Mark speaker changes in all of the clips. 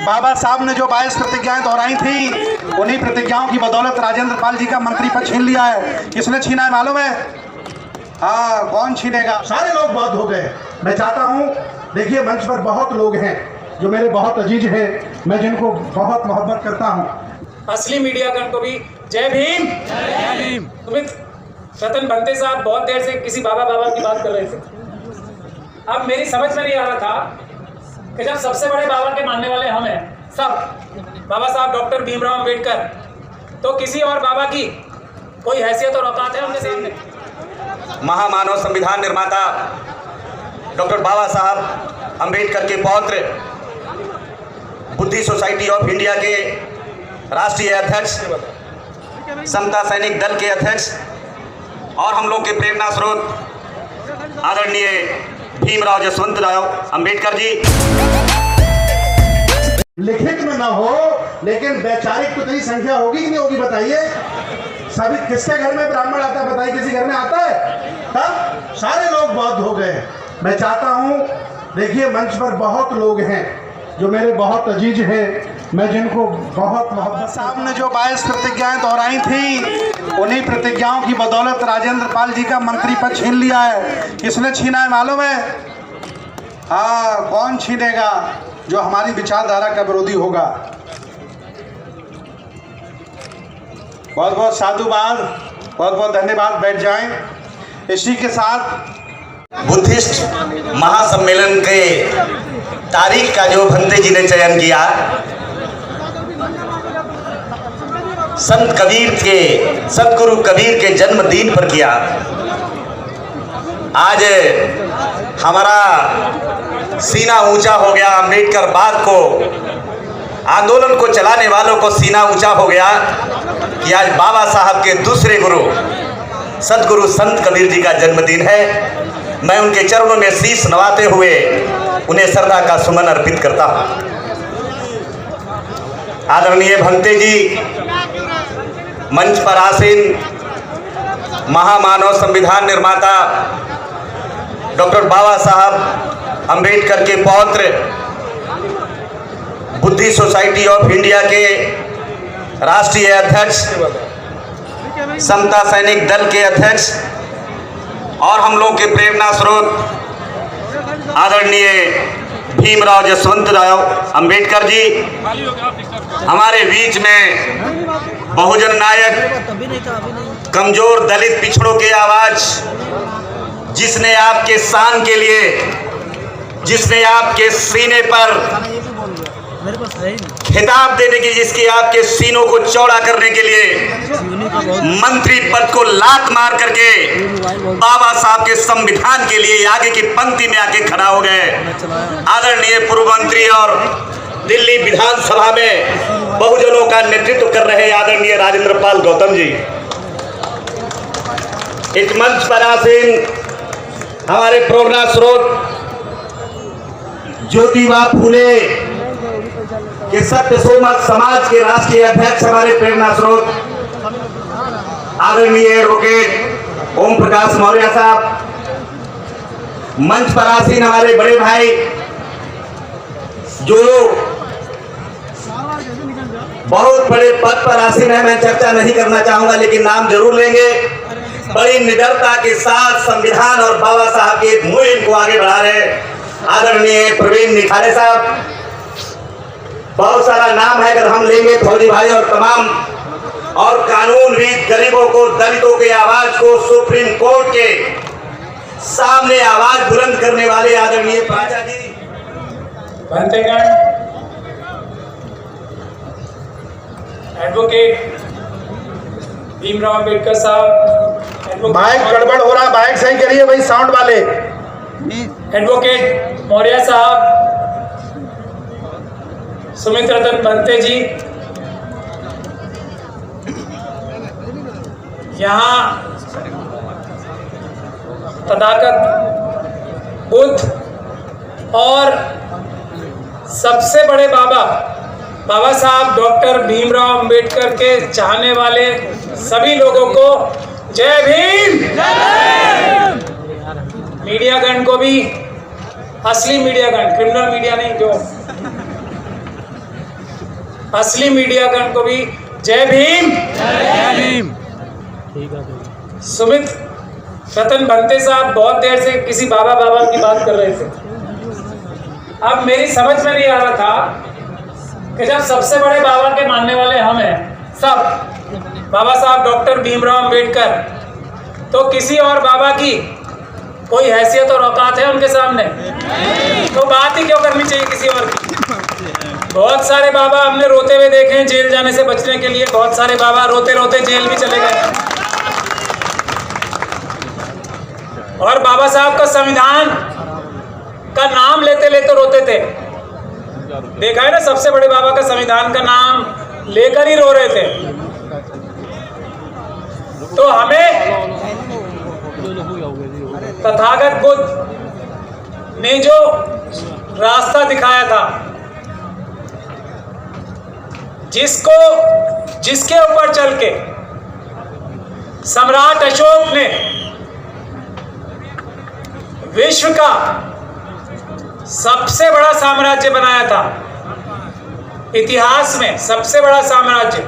Speaker 1: बाबा साहब ने जो 22 प्रतिज्ञाएं दोहराई थी, उन्हीं प्रतिज्ञाओं की बदौलत राजेंद्र पाल जी का मंत्री पद छीन लिया है। किसने छीना है मालूम है? हाँ, कौन छीनेगा? सारे लोग बहुत हो गए। मैं चाहता हूँ, देखिए मंच पर बहुत लोग हैं जो मेरे बहुत अजीज हैं, मैं जिनको बहुत मोहब्बत करता हूँ।
Speaker 2: असली मीडिया गण को भी जय भीम। जय भीम। सुमित रतन बनते साहब बहुत देर से किसी बाबा की बात कर रहे थे। अब मेरी समझ में नहीं आ रहा था कि जब सबसे बड़े बाबा के मानने वाले हम हैं, सब बाबा साहब डॉक्टर भीमराव अंबेडकर, तो किसी और बाबा की कोई हैसियत और औकात है हमने सामने?
Speaker 3: महामानव संविधान निर्माता डॉक्टर बाबा साहब अंबेडकर के पौत्र, बुद्धि सोसाइटी ऑफ इंडिया के राष्ट्रीय अध्यक्ष, समता सैनिक दल के अध्यक्ष और हम लोग के प्रेरणा स्रोत आदरणीय भीमराव जसवंतराव अंबेडकर जी।
Speaker 1: लिखित में ना हो, लेकिन वैचारिक तो इतनी संख्या होगी कि नहीं होगी? बताइए। सभी किसके घर में ब्राह्मण आता है? बताइए, किसी घर में आता है? तब सारे लोग बहुत हो गए। मैं चाहता हूँ, देखिए मंच पर बहुत लोग हैं जो मेरे बहुत अजीज हैं, मैं जिनको बहुत मोहब्बत। साहब ने जो 22 प्रतिज्ञाएं दोहराई थी, उन्हीं प्रतिज्ञाओं की बदौलत राजेंद्र पाल जी का मंत्री पद छीन लिया है। किसने छीना है मालूम है? हाँ, कौन छीनेगा? जो हमारी विचारधारा का विरोधी होगा। बहुत बहुत साधुवाद, बहुत बहुत धन्यवाद। बैठ जाएं। इसी के साथ
Speaker 3: बुद्धिस्ट महासम्मेलन के तारीख का जो भंते जी ने चयन किया, सतगुरु कबीर के जन्मदिन पर किया। आज हमारा सीना ऊंचा हो गया, अम्बेडकर बाग को, आंदोलन को चलाने वालों को सीना ऊंचा हो गया कि आज बाबा साहब के दूसरे गुरु सतगुरु संत कबीर जी का जन्मदिन है। मैं उनके चरणों में शीश नवाते हुए उन्हें श्रद्धा का सुमन अर्पित करता हूँ। आदरणीय भंते जी, मंच पर आसीन महामानव संविधान निर्माता डॉक्टर बाबा साहब अंबेडकर के पौत्र, बुद्धि सोसाइटी ऑफ इंडिया के राष्ट्रीय अध्यक्ष, समता सैनिक दल के अध्यक्ष और हम लोग के प्रेरणा स्रोत आदरणीय भीमराव जसवंतराव अंबेडकर जी हमारे बीच में बहुजन नायक, कमजोर दलित पिछड़ों के आवाज, जिसने आपके शान के लिए, जिसने आपके सीने पर खिताब देने की, जिसकी आपके सीनों को चौड़ा करने के लिए मंत्री पद को लात मार करके बाबा साहब के संविधान के लिए आगे की पंक्ति में आके खड़ा हो गए आदरणीय पूर्व मंत्री और दिल्ली विधानसभा में बहुजनों का नेतृत्व कर रहे आदरणीय राजेंद्र पाल गौतम जी। इस मंच पर आसीन हमारे प्रेरणा स्रोत ज्योतिबा फूले के सत्य सोमक समाज के राष्ट्रीय अध्यक्ष, हमारे प्रेरणा स्रोत आदरणीय एडवोकेट ओम प्रकाश मौर्य साहब, मंच पर आसीन हमारे बड़े भाई जो बहुत बड़े पद पर आसीन है, मैं चर्चा नहीं करना चाहूंगा लेकिन नाम जरूर लेंगे। बड़ी निडरता के साथ संविधान और बाबा साहब की मुहिम को आगे बढ़ा रहे आदरणीय प्रवीण निखारे साहब। बहुत सारा नाम है, अगर हम लेंगे फौजी भाई और तमाम और कानूनविद, गरीबों को, दलितों के आवाज को सुप्रीम कोर्ट के सामने आवाज बुलंद करने वाले आदरणीय प्राचा जी,
Speaker 2: भंतेगण, एडवोकेट भीमराव अंबेडकर साहब,
Speaker 1: बाइक गड़बड़ हो रहा, बाइक सही करिए भाई, साउंड वाले।
Speaker 2: एडवोकेट मौर्य साहब, सुमित रतन बनते जी, यहाँ तथागत बुद्ध और सबसे बड़े बाबा साहब डॉक्टर भीमराव अंबेडकर के चाहने वाले सभी लोगों को जय भीम। मीडिया गण को भी, असली मीडिया गण, क्रिमिनल मीडिया नहीं, जो असली मीडियागण को भी जय भीम। सुमित रतन भंते साहब बहुत देर से किसी बाबा की बात कर रहे थे। अब मेरी समझ में नहीं आ रहा था कि जब सबसे बड़े बाबा के मानने वाले हम हैं सब, बाबा साहब डॉक्टर भीमराव अंबेडकर, तो किसी और बाबा की कोई हैसियत और औकात है उनके सामने? तो बात ही क्यों करनी चाहिए किसी और की? बहुत सारे बाबा हमने रोते हुए देखे हैं जेल जाने से बचने के लिए। बहुत सारे बाबा रोते रोते जेल भी चले गए। और बाबा साहब का संविधान का नाम लेते लेते रोते थे। देखा है ना, सबसे बड़े बाबा का संविधान का नाम लेकर ही रो रहे थे। तो हमें तथागत बुद्ध ने जो रास्ता दिखाया था, जिसके ऊपर चल के सम्राट अशोक ने विश्व का सबसे बड़ा साम्राज्य बनाया था, इतिहास में सबसे बड़ा साम्राज्य,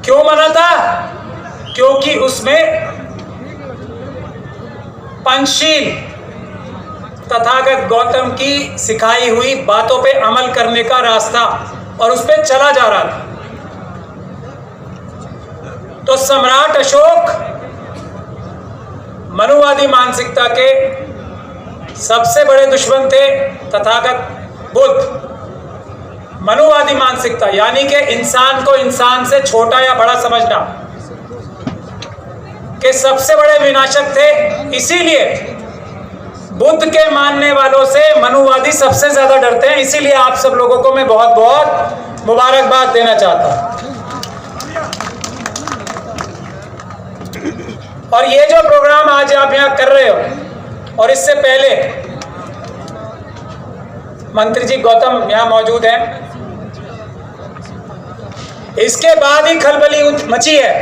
Speaker 2: क्यों बना था? क्योंकि उसमें पंचशील तथागत गौतम की सिखाई हुई बातों पे अमल करने का रास्ता और उस पे चला जा रहा था। तो सम्राट अशोक मनुवादी मानसिकता के सबसे बड़े दुश्मन थे। तथागत बुद्ध मनुवादी मानसिकता, यानी कि इंसान को इंसान से छोटा या बड़ा समझना, के सबसे बड़े विनाशक थे। इसीलिए बुद्ध के मानने वालों से मनुवादी सबसे ज्यादा डरते हैं। इसीलिए आप सब लोगों को मैं बहुत बहुत मुबारकबाद देना चाहता हूं। और ये जो प्रोग्राम आज आप यहाँ कर रहे हो, और इससे पहले मंत्री जी गौतम यहाँ मौजूद हैं, इसके बाद ही खलबली मची है।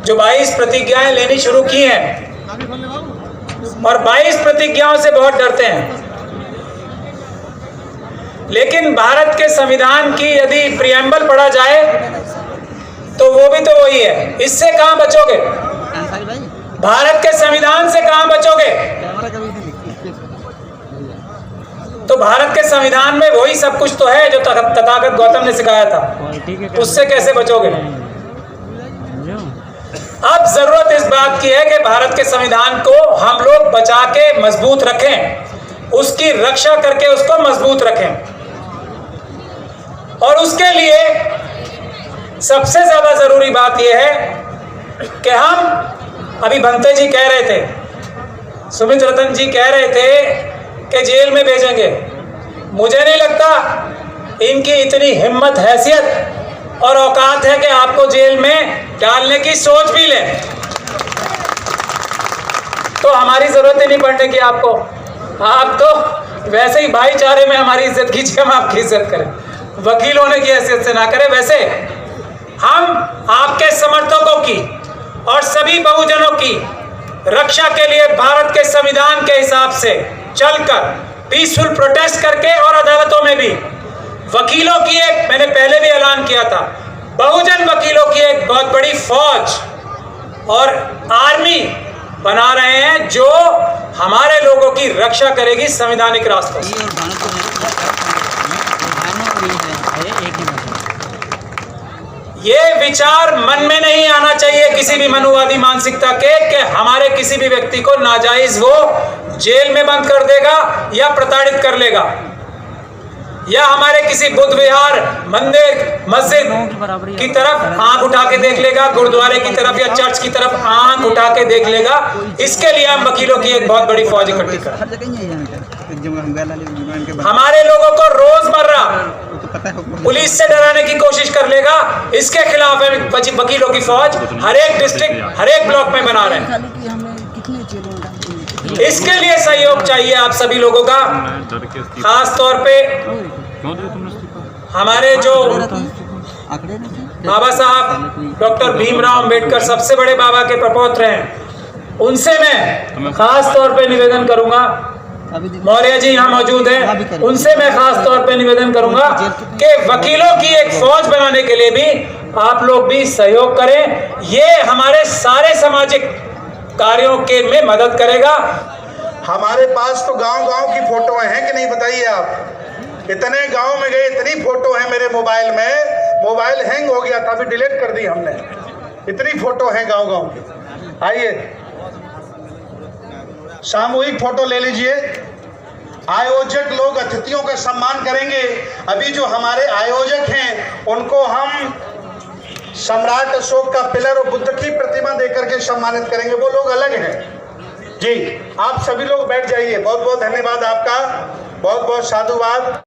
Speaker 2: जो 22 प्रतिज्ञाएं लेनी शुरू की हैं, और 22 प्रतिज्ञाओं से बहुत डरते हैं। लेकिन भारत के संविधान की यदि प्रियम्बल पढ़ा जाए तो वो भी तो वही है। इससे कहां बचोगे? भारत के संविधान से कहां बचोगे? तो भारत के संविधान में वही सब कुछ तो है जो तथागत गौतम ने सिखाया था। उससे कैसे बचोगे? अब जरूरत इस बात की है कि भारत के संविधान को हम लोग बचा के मजबूत रखें, उसकी रक्षा करके उसको मजबूत रखें। और उसके लिए सबसे ज्यादा जरूरी बात यह है कि हम, अभी भंते जी कह रहे थे, सुमित रतन जी कह रहे थे कि जेल में भेजेंगे। मुझे नहीं लगता इनकी इतनी हिम्मत, हैसियत और औकात है कि आपको जेल में डालने की सोच भी ले। तो हमारी जरूरत ही नहीं पड़ने की आपको। आप तो वैसे ही भाईचारे में हमारी इज्जत कीजिए, हम आपकी इज्जत करें, वकील होने की हैसियत से ना करें। वैसे हम आपके समर्थकों की और सभी बहुजनों की रक्षा के लिए भारत के संविधान के हिसाब से चलकर पीसफुल प्रोटेस्ट करके, और अदालतों में भी वकीलों की एक, मैंने पहले भी ऐलान किया था, बहुजन वकीलों की एक बहुत बड़ी फौज और आर्मी बना रहे हैं जो हमारे लोगों की रक्षा करेगी संवैधानिक रास्तों से। ये विचार मन में नहीं आना चाहिए किसी भी मनुवादी मानसिकता के कि हमारे किसी भी व्यक्ति को नाजायज वो जेल में बंद कर देगा या प्रताड़ित कर लेगा, या हमारे किसी बुद्ध विहार, मंदिर, मस्जिद की तरफ आंख उठा के देख लेगा, गुरुद्वारे की तरफ या चर्च की तरफ आंख उठा के देख लेगा। इसके लिए हम वकीलों की एक बहुत बड़ी फौज इकट्ठी कर, हमारे लोगों को रोजमर्रा पुलिस से डराने की कोशिश कर लेगा। इसके खिलाफ हम वकीलों की फौज हर एक डिस्ट्रिक्ट, हर एक ब्लॉक में बना रहे हैं। इसके लिए सहयोग चाहिए आप सभी लोगों का, खास तौर पे हमारे जो बाबा साहब डॉक्टर भीमराव अंबेडकर सबसे बड़े बाबा के प्रपौत्र हैं, उनसे मैं खास तौर पे निवेदन करूंगा मौर्य जी यहाँ मौजूद हैं, उनसे मैं खास तौर पे निवेदन करूंगा कि वकीलों की एक फौज बनाने के लिए भी आप लोग भी सहयोग करें। ये हमारे सारे सामाजिक कार्यों के में मदद करेगा।
Speaker 1: हमारे पास तो गांव-गांव की फोटो हैं कि नहीं, बताइए आप। इतने गांव में गए, इतनी फोटो है मेरे मोबाइल में, मोबाइल हैंग हो गया था, अभी डिलीट कर दी हमने। इतनी फोटो है गांव-गांव की। आइए सामूहिक फोटो ले लीजिए। आयोजक लोग अतिथियों का सम्मान करेंगे। अभी जो हमारे आयोजक हैं उनको हम सम्राट अशोक का पिलर और बुद्ध की प्रतिमा देकर के सम्मानित करेंगे, वो लोग अलग हैं। जी आप सभी लोग बैठ जाइए। बहुत बहुत धन्यवाद आपका, बहुत बहुत साधुवाद।